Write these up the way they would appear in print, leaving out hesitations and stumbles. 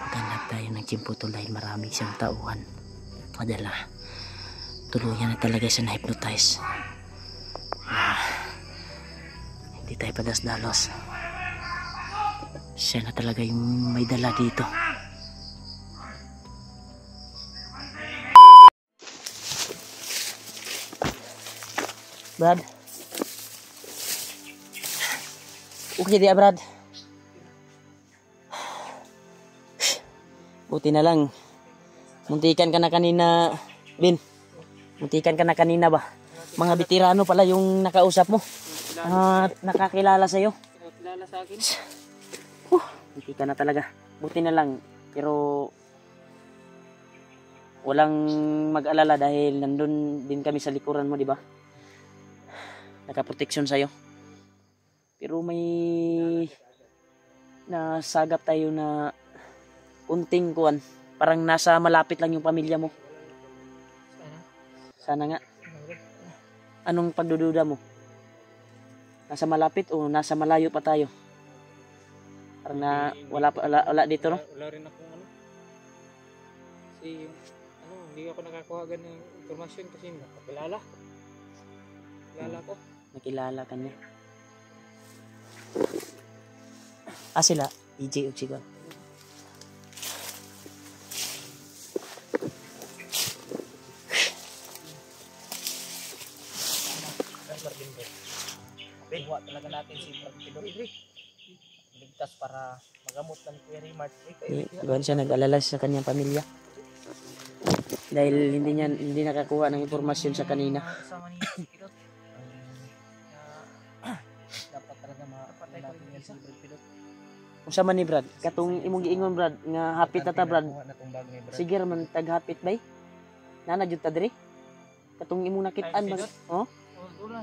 Maghanap tayo ng Chimputol dahil marami siyang tauhan. Madala. Tuluyan na talaga siya na-hypnotize. Hindi tayo padas-dalos. Siya na talaga yung may dala dito. Brad. Okay dia Brad. Buti na lang. Muntikan ka na kanina, Bin. Muntikan ka na kanina ba? Mga veterano pala yung nakausap mo. At nakakilala sa'yo. Nakakilala sa akin. Muntikan na talaga. Buti na lang. Pero walang mag-alala dahil nandun din kami sa likuran mo, di ba? Nakaproteksyon sa'yo. Pero may nasagap tayo na unting kuwan. Parang nasa malapit lang yung pamilya mo. Sana nga. Anong pagdududa mo? Nasa malapit o nasa malayo pa tayo? Parang na wala dito, no? Wala rin akong ano. Kasi hindi ako nakakuha ganang informasyon kasi nakakilala. Kilala ko. Nakilala ka niya. Sila, EJ Uchigon. Buwa talaga natin si Pidori. Ligtas para magamot ng Kuya Rimart. Doon siya nag-alala sa kanyang pamilya. Dahil hindi nakakuha ng impormasyon sa kanina. Dapat talaga mapatay natin yan si Pidori. Kung sa man ni Brad, katong imong giingon Brad, nga hapit ta Brad. Sige man tag-hapit bay. Nana jud ta diri. Katong imong nakitaan ba? Oh? Dula.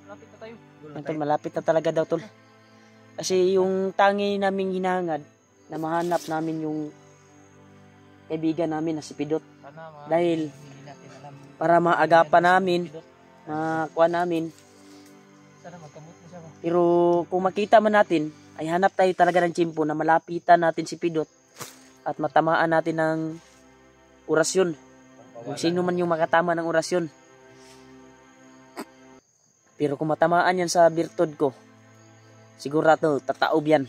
Malapit na tayo. Tol, malapit na talaga daw tol. Kasi yung tangi naming hinahangad na mahanap namin yung kaibigan namin na si Pidot. Dahil para maagapan namin, makuha namin. Pero kung makita man natin, ay hanap tayo talaga ng tsimpo na malapitan natin si Pidot at matamaan natin ng orasyon. Kung sino man yung makatama ng orasyon. Pero kung matamaan yan sa birtud ko, sigurado tataob yan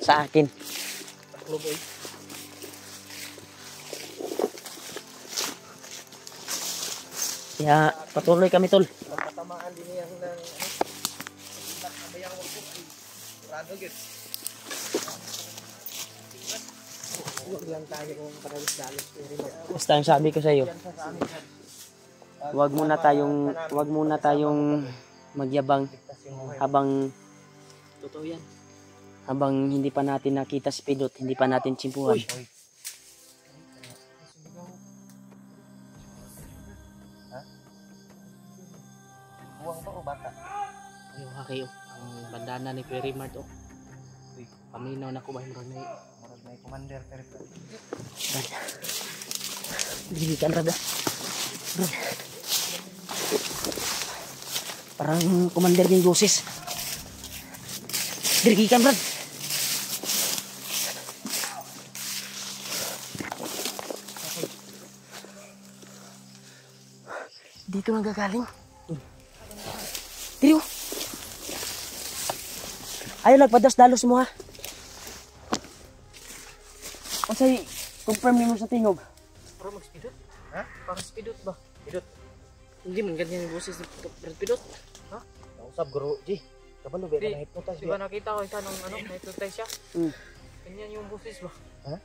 sa akin. Kaya patuloy kami tol. Matamaan din yan ng nabayang wag ko ay rado gid. Huwag lang tayo kung padalos-dalos. Basta ang sabi ko sa iyo, wag muna tayong magyabang habang totoo yan. Habang hindi pa natin nakita si Pidot, hindi pa natin tsimpuhan. Buwang ba o bata? Ayaw ha kayo. Ang bandana ni Kuya Rimart oh. Paminaw na ko ba yung Marag na commander pero dilikan rada. Parang commander ng Yoses. Dilikan Brad. Dito nang gagaling. Trio. Ayaw lagpadas-dalos mo ha. O say, confirm mo sa tingog. para mag-speedot? Ha? Para speedot ba? Speedot? Hindi man ganyan yung boses ni Brad Pidot. Ha? Usap guru, Ji. Kabalo ba na hypnotize? Diba nakita ko isa nung na-hypnotize siya? Ganyan yung boses ba? Ha?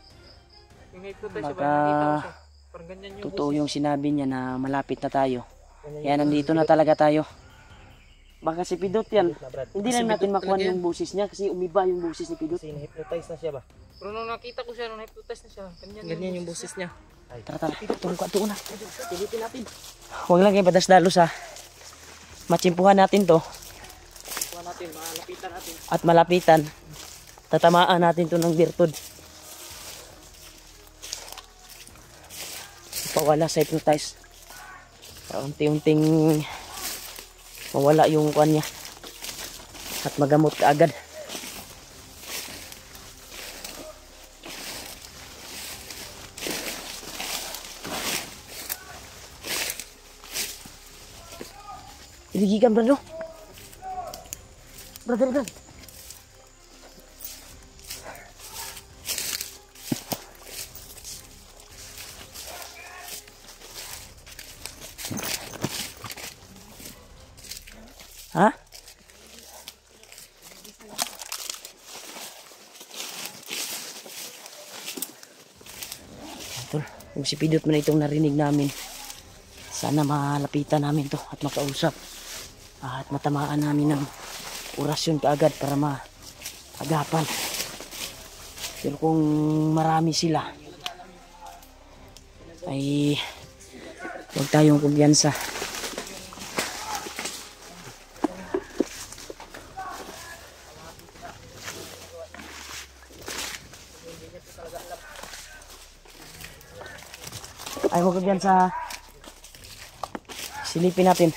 Yung na-hypnotize siya ba nakita ko siya? Parang ganyan yung Totoo boses. yung sinabi niya na malapit na tayo. Kaya nandito na talaga tayo. Baka si Pidot yan. Hindi na natin makuha yung boses niya kasi umiba yung boses ni Pidot. Kasi na-hypnotize na siya ba? Pero nung nakita ko siya, nung na-hypnotize na siya, ganyan yung boses niya. Tara, tuon na. Silipin natin. Huwag lang kayo padas-dalos ha. Matsimpuhan natin to. Kuha natin, malapitan natin. At malapitan. Tatamaan natin to ng birtud. Pawala sa hypnotize. Unti-unting mawala yung kuan niya at magamot ka agad. Iligigan brado. Brother. Ha? Tol, yung si Pidot mo na itong narinig namin. Sana malapitan namin to at makausap. At matamaan namin ng orasyon kaagad para maagapan. Pero kung marami sila, ay huwag tayong kumpiyansa. Ay, huwag kumpiyansa. Silipin natin.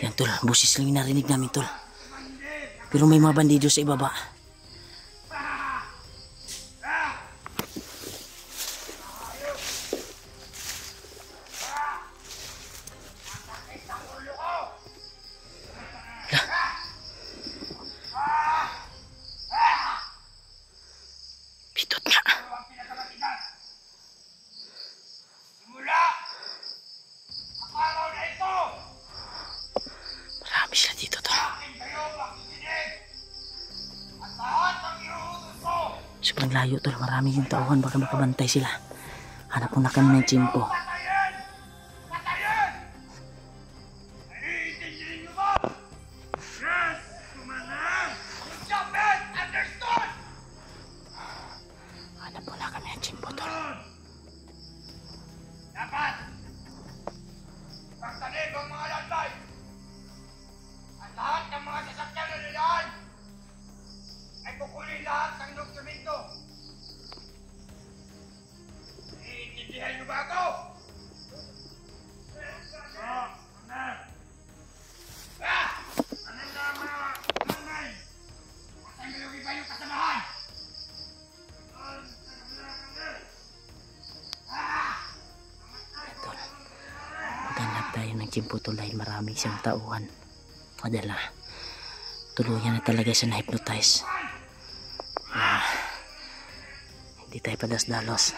Yan tol, busis lang yung narinig namin tol. Pero may mga bandido sa ibaba. Pitot nga. Marami sila dito tol. Sobrang layo tol, marami yung tauhan, baka makabantay sila. Hanap muna kami ng tsimpo. Hanap muna kami ng tsimpo tol. Dapat pagtanim ang mga landlay at lahat ng mga sasakyan na nilaan ay kukunin lahat ng dokumento. Iintindihan niyo ba ako? Ano na mga nanay? At ang yung iba yung kasamahan? Maghanap tayo ng tsimpo tol dahil marami siyang tauhan. Madala. Tuluyan na talaga siya na-hypnotize. Hindi tayo padas-dalos.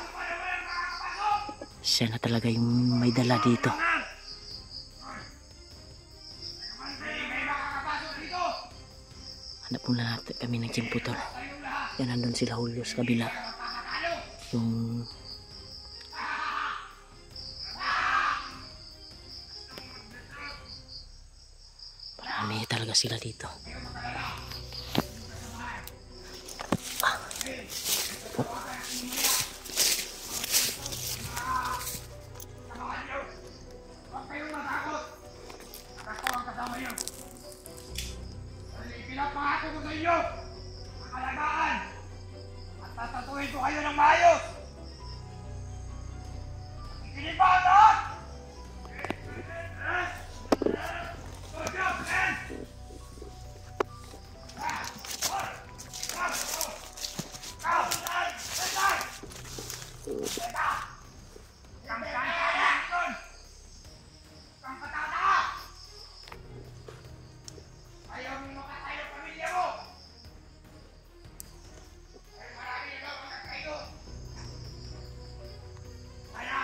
Siya na talaga yung may dala dito. Hanap muna natin kami ng tsimpo tol. Yan, nandun sila Julio sa kabila. Yung marami talaga sila dito. Huwag kayong matakot. Ako ang kasama niyo. Pinapangako ko sa inyo ang alagaan at tatatuhin ko kayo ng maayos. Ikinig ba ang lahat? Good job, man! Ayaw mo makatayo ang pamilya mo! Ay marami na lang ang nagkayo! Kaya,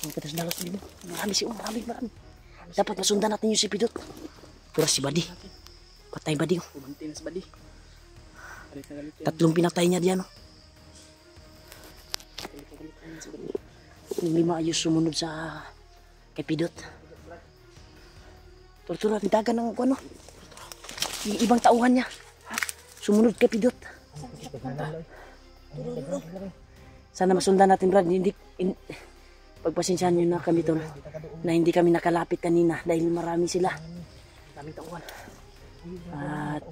Ang patas dalos dito. Marami si marami. Dapat masundan natin yung si Pidot. Pero si Badi. Patay Badi. Pumunti na sa badi. Galit na galit yan. 3 pinatay niya diyan. Yung 5 ayos sumunod sa kay Pidot. Tortura, tindagan ng ano. Yung ibang tauhan niya. Sumunod kay Pidot. Sana masundan natin, Brad. Pagpasensyahan nyo na kami tol na hindi kami nakalapit kanina dahil marami sila. Daming tauhan. At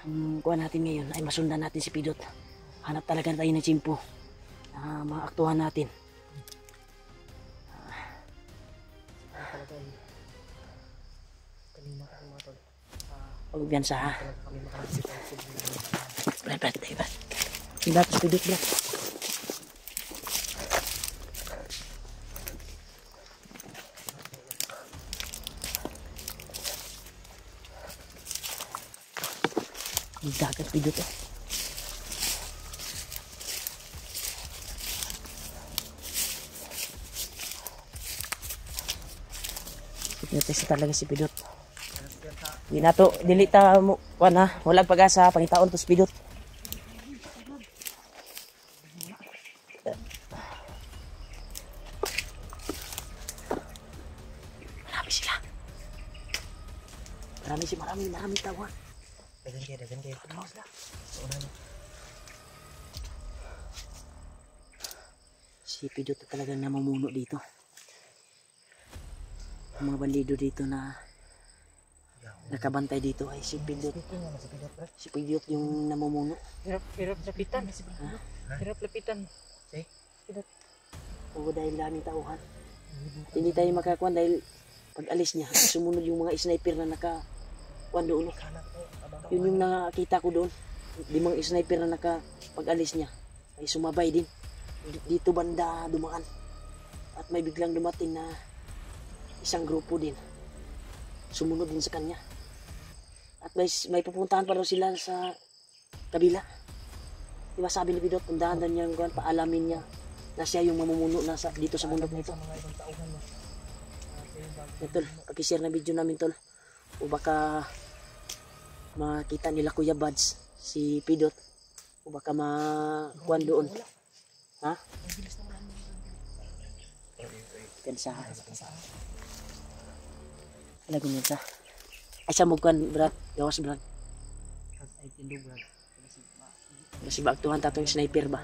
ang kuha natin ngayon ay masundan natin si Pidot. Hanap talaga tayo ng tsimpo. Maaktuhan natin. Pagbiyansa ha. Brad. Dapat Pidot, Brad. Dagat Pidot eh. Test talaga si Pidot. Di na to, dilita mo, wala pag-asa, pangitaon to si Pidot. Marami sila. Marami tawag. Dagan kayo. Si Pidot talagang namumuno dito. Ang mga bandido dito na nakabantay dito ay si Pidot. Si Pidot yung namumuno. Hirap lapitan. Hirap lapitan. Pidot. Oo, dahil daming tauhan. Hindi tayo makakuan dahil pag alis niya, sumunod yung mga sniper na nakakuan doon. Yun yung nakita ko doon. 5 sniper na pag alis niya ay sumabay din. Dito banda dumaan. At may biglang dumating na isang grupo din. Sumunod din sa kanya. At may pupuntahan pa daw sila sa kabila. Diba sabi ni Pidot, pundahan niya yung paalamin niya na siya yung mamumuno dito sa bundok nito. Tol, pakishare na video namin tol. O baka makita nila Kuya Buds, si Pidot. O baka makuan doon. Ha? Kansa. Lagu niya sa. Ay sa mukuan Brad, gawas Brad. Ay tindog Brad. Kasi baktuhan tatong sniper ba?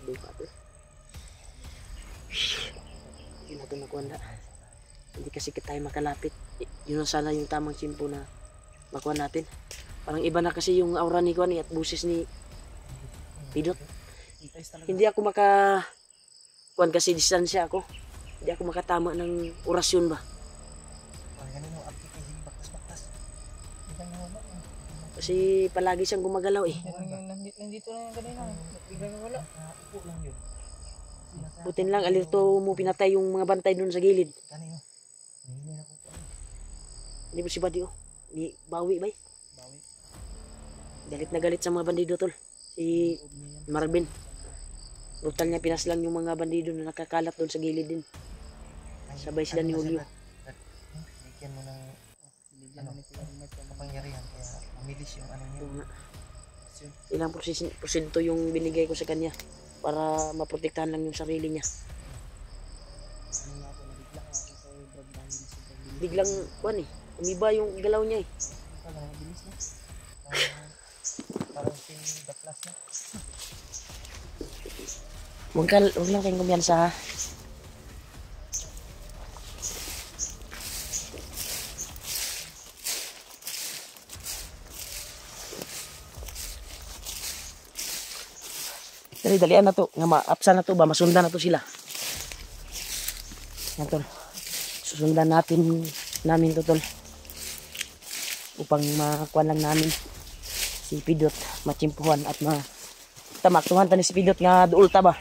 Hindi pa ito. Hindi na ito nakuha na. Hindi kasi tayo makalapit. Yun ang sana yung tamang simpo na makuha natin. Parang iba na kasi yung aura ni Kuan at busis ni Pidot. Hindi ako kuan kasi distansya ako. Hindi ako makatama ng orasyon ba. Kasi palagi siyang gumagalaw eh. Nandito na yung kanina. Biglang wala. Butin lang, alerto mo pinatay yung mga bantay doon sa gilid. Hindi mo si Buddy oh. Ni bawi ba eh? Galit na galit sa mga bandido tol. Si Marvin. Brutal niya pinaslang yung mga bandido na nakakalat doon sa gilid din. Sabay sila ni Julio. Bigyan mo ng kapangyarihan kaya umilis yung ano niya. Ilang porsyento yung binigay ko sa kanya para maprotektahan lang yung sarili niya. Biglang kuan eh. Umiba yung galaw niya eh. Parang si The Class na. Huwag lang kayong kumyansa ha. Dalian na to. Nga ma-apsa na to ba? Masundan na to sila. Yan tol. Susundan namin to tol. Upang makuha lang namin si Pidot. Matsimpuhan at tamaktuhan ta ni si Pidot nga duol ta ba?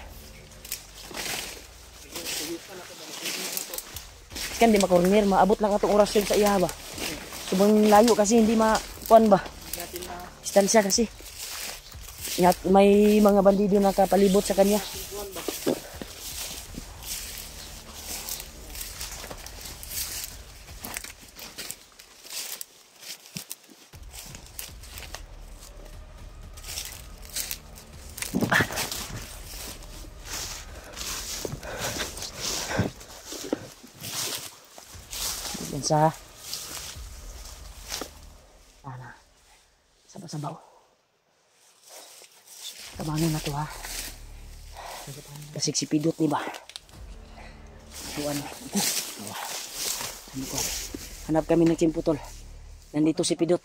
Kan di makornir, maabot lang atong orasyon sa iya ba. Subang layo kasi hindi makuan ba. Distansya kasi. may mga bandido nakapalibot sa kanya. Yan sa sabaw. Tabanin na to ha. Kasi si Pidot ni ba? Tuan. Ano ko? Hanap kami ng Chimputol. Nandito si Pidot.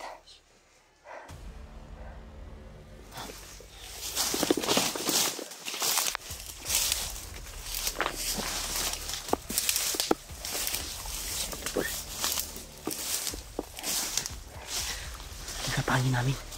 Nakapangin namin.